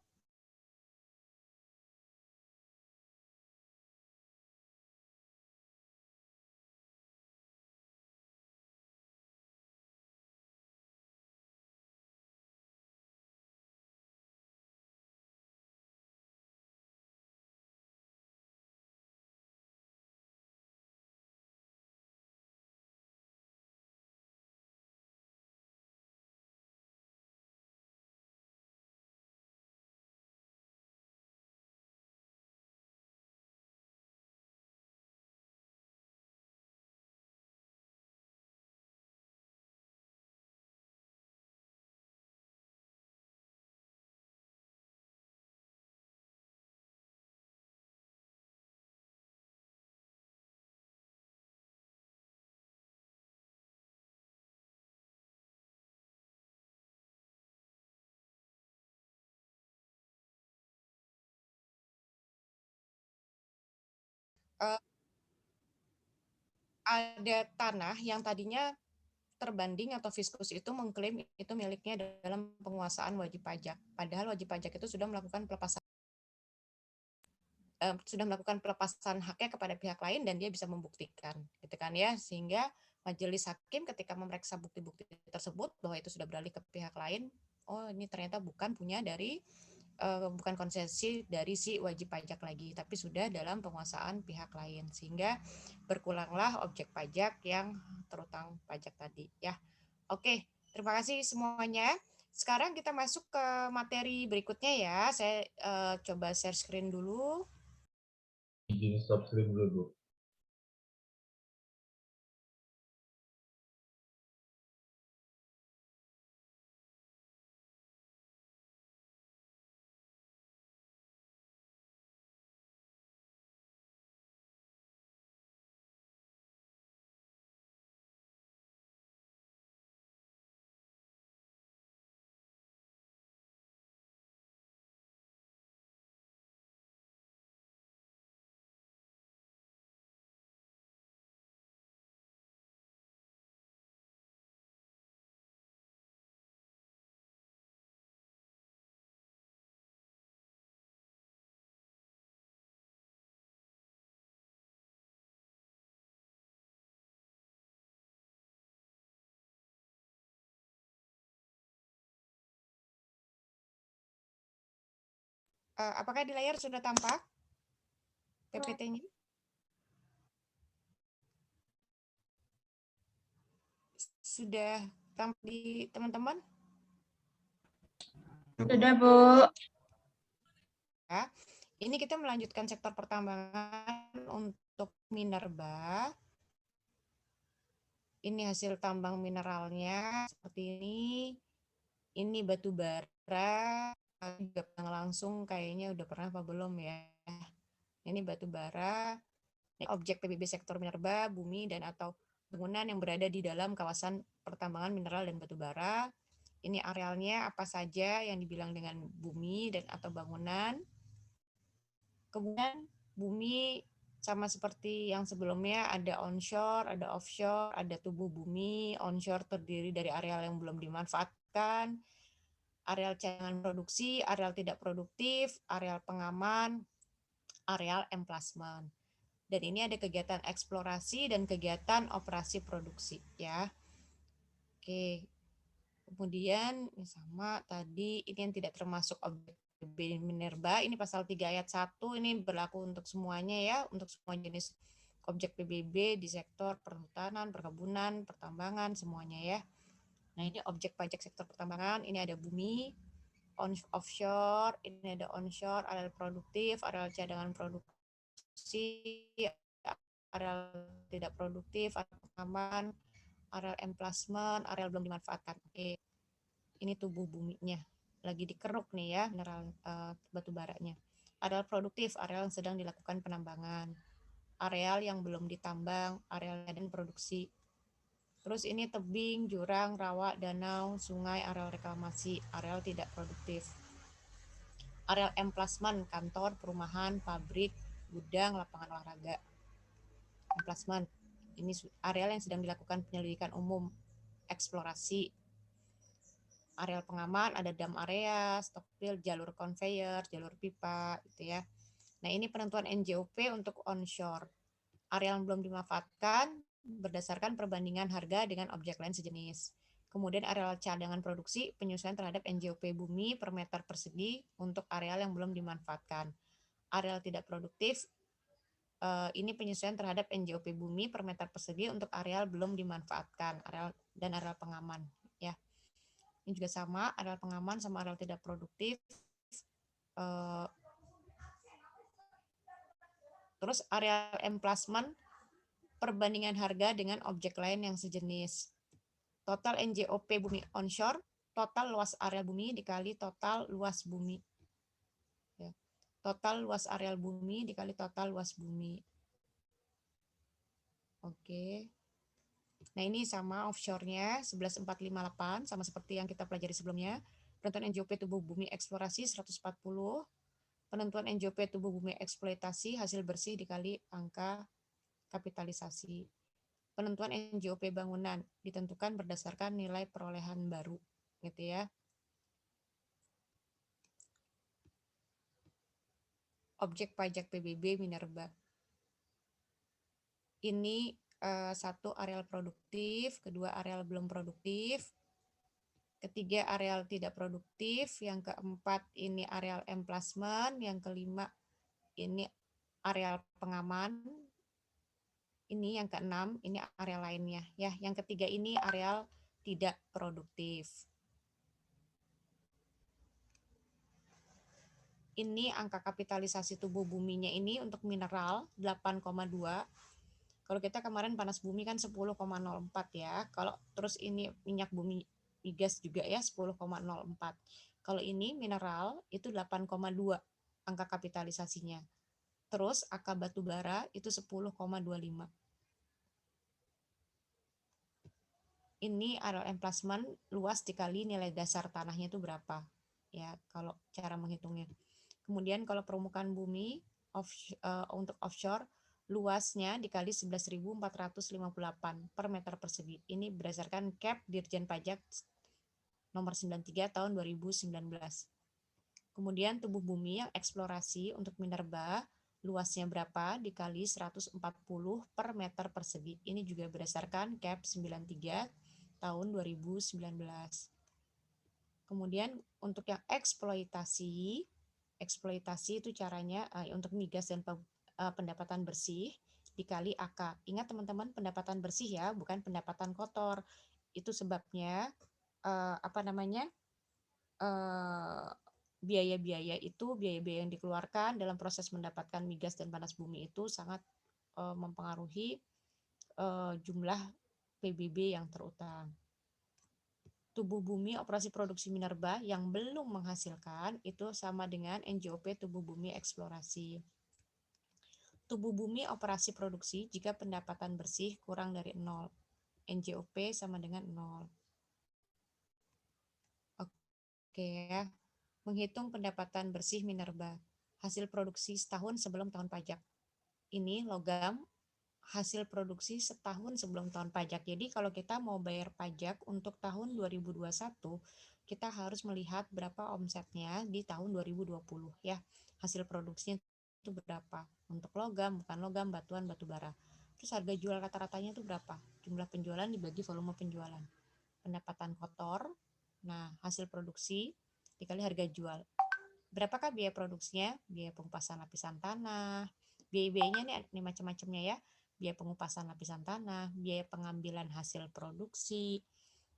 Ada tanah yang tadinya terbanding atau fiskus itu mengklaim itu miliknya dalam penguasaan wajib pajak. Padahal wajib pajak itu sudah melakukan pelepasan haknya kepada pihak lain dan dia bisa membuktikan, gitu kan ya. Sehingga majelis hakim ketika memeriksa bukti-bukti tersebut bahwa itu sudah beralih ke pihak lain, oh ini ternyata bukan konsesi dari si wajib pajak lagi, tapi sudah dalam penguasaan pihak lain, sehingga berkuranglah objek pajak yang terutang pajak tadi ya. Oke, terima kasih semuanya. Sekarang kita masuk ke materi berikutnya ya. Saya coba share screen dulu. Izin stop screen dulu, Bu. Apakah di layar sudah tampak PPT-nya? Sudah tampak di teman-teman? Sudah, Bu. Ya. Ini kita melanjutkan sektor pertambangan untuk minerba. Ini hasil tambang mineralnya seperti ini. Ini batu bara. Juga langsung kayaknya udah pernah apa belum ya? Ini batu bara. Ini objek PBB sektor minerba, bumi dan atau bangunan yang berada di dalam kawasan pertambangan mineral dan batu bara. Ini arealnya apa saja yang dibilang dengan bumi dan atau bangunan. Kemudian bumi sama seperti yang sebelumnya ada onshore, ada offshore, ada tubuh bumi. Onshore terdiri dari areal yang belum dimanfaatkan, areal cadangan produksi, areal tidak produktif, areal pengaman, areal emplacement. Dan ini ada kegiatan eksplorasi dan kegiatan operasi produksi ya. Oke. Kemudian sama tadi ini yang tidak termasuk objek PBB minerba, ini pasal 3 ayat 1 ini berlaku untuk semuanya ya, untuk semua jenis objek PBB di sektor perhutanan, perkebunan, pertambangan semuanya ya. Nah, ini objek pajak sektor pertambangan, ini ada bumi, offshore, ini ada onshore, areal produktif, areal cadangan produksi, areal tidak produktif, areal pengaman, areal emplacement, areal belum dimanfaatkan. Oke. Ini tubuh buminya. Lagi dikeruk nih ya, mineral batu baranya. Areal produktif, areal yang sedang dilakukan penambangan. Areal yang belum ditambang, areal dan produksi. Terus ini tebing, jurang, rawa, danau, sungai, areal reklamasi, areal tidak produktif. Areal emplacement, kantor, perumahan, pabrik, gudang, lapangan olahraga. Emplacement, ini areal yang sedang dilakukan penyelidikan umum, eksplorasi. Areal pengaman ada dam area, stockpile, jalur conveyor, jalur pipa, gitu ya. Nah, ini penentuan NJOP untuk onshore. Areal yang belum dimanfaatkan berdasarkan perbandingan harga dengan objek lain sejenis. Kemudian areal cadangan produksi, penyesuaian terhadap NJOP bumi per meter persegi untuk areal yang belum dimanfaatkan. Areal tidak produktif, ini penyesuaian terhadap NJOP bumi per meter persegi untuk areal belum dimanfaatkan, dan areal pengaman. Ya. Ini juga sama, areal pengaman sama areal tidak produktif. Terus areal emplacement, perbandingan harga dengan objek lain yang sejenis. Total NJOP bumi onshore, total luas area bumi dikali total luas bumi. Ya. Total luas areal bumi dikali total luas bumi. Oke. Nah, ini sama offshore-nya 11458 sama seperti yang kita pelajari sebelumnya. Penentuan NJOP tubuh bumi eksplorasi 140. Penentuan NJOP tubuh bumi eksploitasi hasil bersih dikali angka kapitalisasi. Penentuan NJOP bangunan ditentukan berdasarkan nilai perolehan baru, gitu ya. Objek pajak PBB minerba. Ini satu areal produktif, kedua areal belum produktif, ketiga areal tidak produktif, yang keempat ini areal emplacement, yang kelima ini areal pengaman, ini yang keenam ini areal lainnya ya, yang ketiga ini areal tidak produktif. Ini angka kapitalisasi tubuh buminya ini untuk mineral 8,2. Kalau kita kemarin panas bumi kan 10,04 ya. Kalau terus ini minyak bumi migas juga ya 10,04. Kalau ini mineral itu 8,2 angka kapitalisasinya. Terus angka batu bara itu 10,25. Ini areal emplacement luas dikali nilai dasar tanahnya itu berapa. Ya, kalau cara menghitungnya. Kemudian kalau permukaan bumi untuk offshore luasnya dikali 11.458 per meter persegi. Ini berdasarkan CAP Dirjen Pajak nomor 93 tahun 2019. Kemudian tubuh bumi yang eksplorasi untuk minerba luasnya berapa dikali 140 per meter persegi. Ini juga berdasarkan CAP 93 tahun 2019. Kemudian untuk yang eksploitasi eksploitasi itu caranya untuk migas dan pendapatan bersih dikali AK. Ingat teman-teman, pendapatan bersih ya, bukan pendapatan kotor. Itu sebabnya biaya-biaya yang dikeluarkan dalam proses mendapatkan migas dan panas bumi itu sangat mempengaruhi jumlah PBB yang terutang. Tubuh bumi operasi produksi minerba yang belum menghasilkan itu sama dengan NJOP tubuh bumi eksplorasi. Tubuh bumi operasi produksi jika pendapatan bersih kurang dari 0. NJOP sama dengan 0. Oke ya. Menghitung pendapatan bersih minerba. Hasil produksi setahun sebelum tahun pajak. Ini logam hasil produksi setahun sebelum tahun pajak. Jadi kalau kita mau bayar pajak untuk tahun 2021, kita harus melihat berapa omsetnya di tahun 2020 ya. Hasil produksinya itu berapa? Untuk logam, bukan logam, batuan, batu bara. Terus harga jual rata-ratanya itu berapa? Jumlah penjualan dibagi volume penjualan. Pendapatan kotor, nah hasil produksi dikali harga jual. Berapakah biaya produksinya? Biaya pengupasan lapisan tanah, biaya-biayanya nih macam-macamnya ya. Biaya pengupasan lapisan tanah, biaya pengambilan hasil produksi,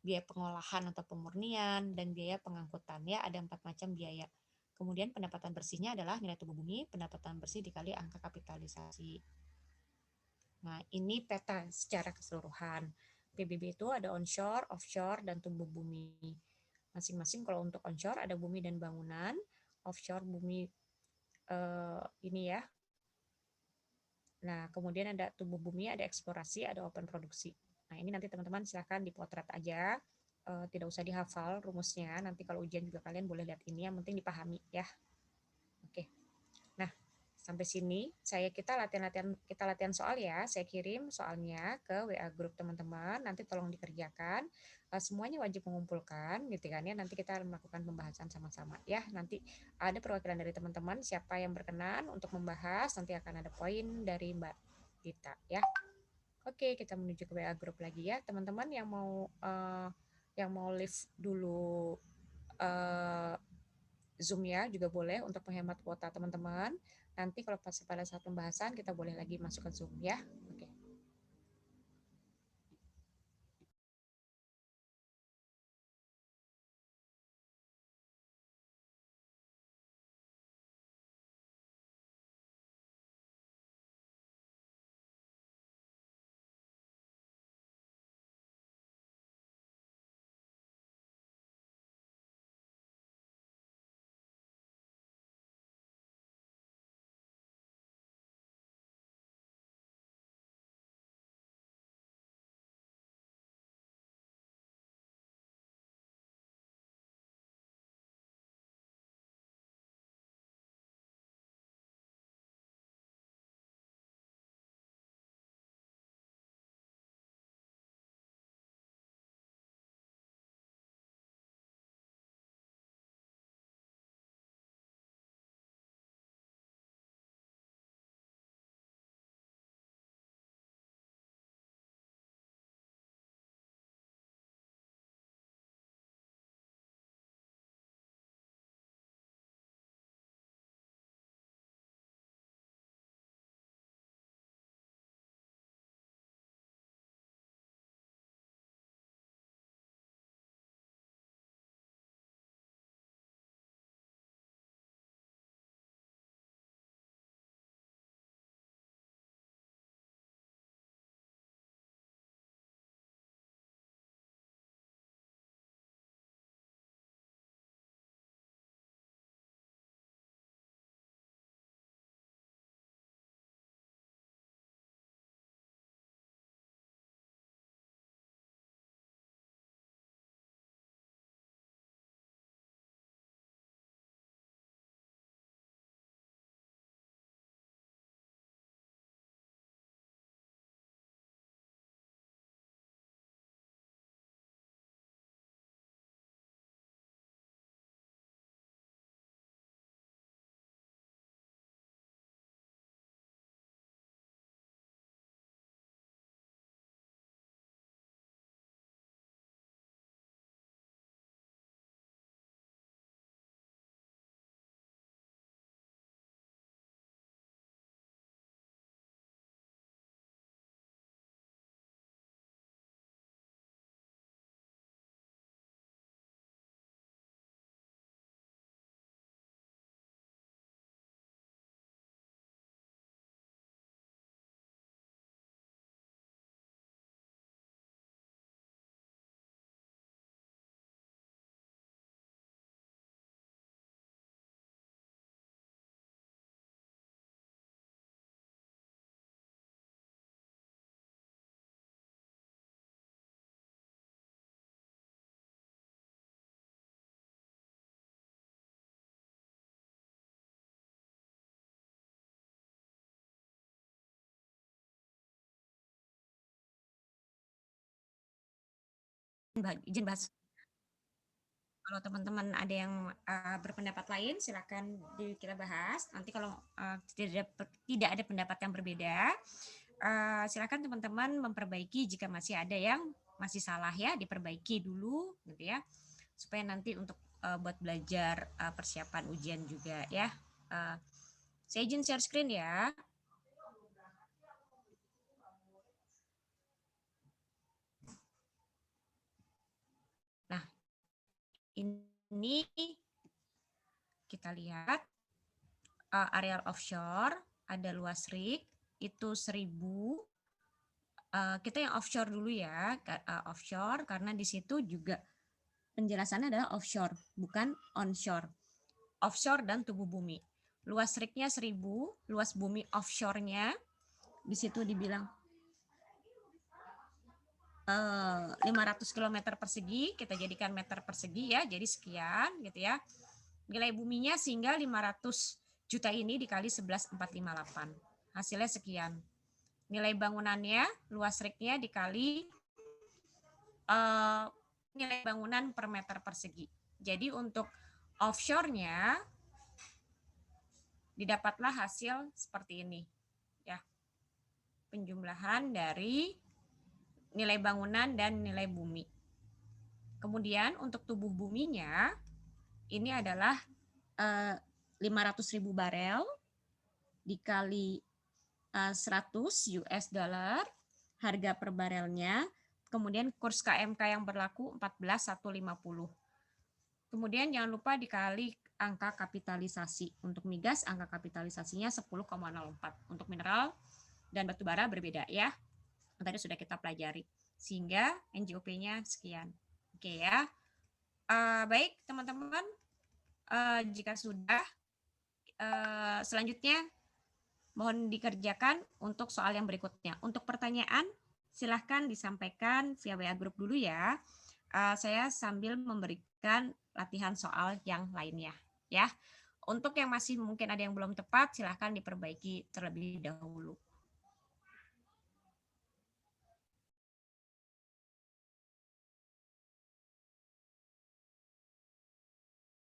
biaya pengolahan atau pemurnian, dan biaya pengangkutan. Ya, ada 4 macam biaya. Kemudian pendapatan bersihnya adalah nilai tubuh bumi, pendapatan bersih dikali angka kapitalisasi. Nah, ini peta secara keseluruhan. PBB itu ada onshore, offshore, dan tubuh bumi. Masing-masing kalau untuk onshore ada bumi dan bangunan, offshore bumi ini ya. Nah, kemudian ada tubuh bumi, ada eksplorasi, ada open produksi. Nah, ini nanti teman-teman silahkan dipotret aja. Tidak usah dihafal rumusnya. Nanti kalau ujian juga kalian boleh lihat ini. Yang penting dipahami ya. Oke. Nah, sampai sini kita latihan soal ya. Saya kirim soalnya ke WA grup teman-teman. Nanti tolong dikerjakan. Semuanya wajib mengumpulkan gitu kan ya. Nanti kita melakukan pembahasan sama-sama ya. Nanti ada perwakilan dari teman-teman siapa yang berkenan untuk membahas, nanti akan ada poin dari Mbak Dita ya. Oke, kita menuju ke WA grup lagi ya. Teman-teman yang mau live dulu Zoom ya juga boleh untuk menghemat kuota teman-teman. Nanti kalau pada saat pembahasan kita boleh lagi masuk ke Zoom ya. Oke. izin bahas. Kalau teman-teman ada yang berpendapat lain, silakan kita bahas. Nanti kalau tidak ada pendapat yang berbeda, silakan teman-teman memperbaiki jika masih ada yang masih salah ya, diperbaiki dulu gitu ya, supaya nanti untuk buat belajar persiapan ujian juga ya. Saya izin share screen ya. Nah, ini kita lihat areal offshore, ada luas rig, itu 1000. Kita yang offshore dulu ya, offshore karena di situ juga penjelasannya adalah offshore, bukan onshore. Offshore dan tubuh bumi. Luas rignya 1000, luas bumi offshore-nya di situ dibilang 500 km persegi, kita jadikan meter persegi ya, jadi sekian gitu ya. Nilai buminya sehingga 500 juta ini dikali 11,458. Hasilnya sekian. Nilai bangunannya, luas rignya dikali nilai bangunan per meter persegi. Jadi untuk offshore-nya didapatlah hasil seperti ini. Ya. Penjumlahan dari nilai bangunan dan nilai bumi. Kemudian untuk tubuh buminya ini adalah 500.000 barel dikali 100 US dollar harga per barelnya. Kemudian kurs KMK yang berlaku 14.150. Kemudian jangan lupa dikali angka kapitalisasi. Untuk migas angka kapitalisasinya 10,04. Untuk mineral dan batu bara berbeda ya. Tadi sudah kita pelajari. Sehingga NJOP-nya sekian. Oke ya. Baik teman-teman. Jika sudah, selanjutnya mohon dikerjakan untuk soal yang berikutnya. Untuk pertanyaan, silahkan disampaikan via WA Group dulu ya. Saya sambil memberikan latihan soal yang lainnya. Ya. Untuk yang masih mungkin ada yang belum tepat, silahkan diperbaiki terlebih dahulu.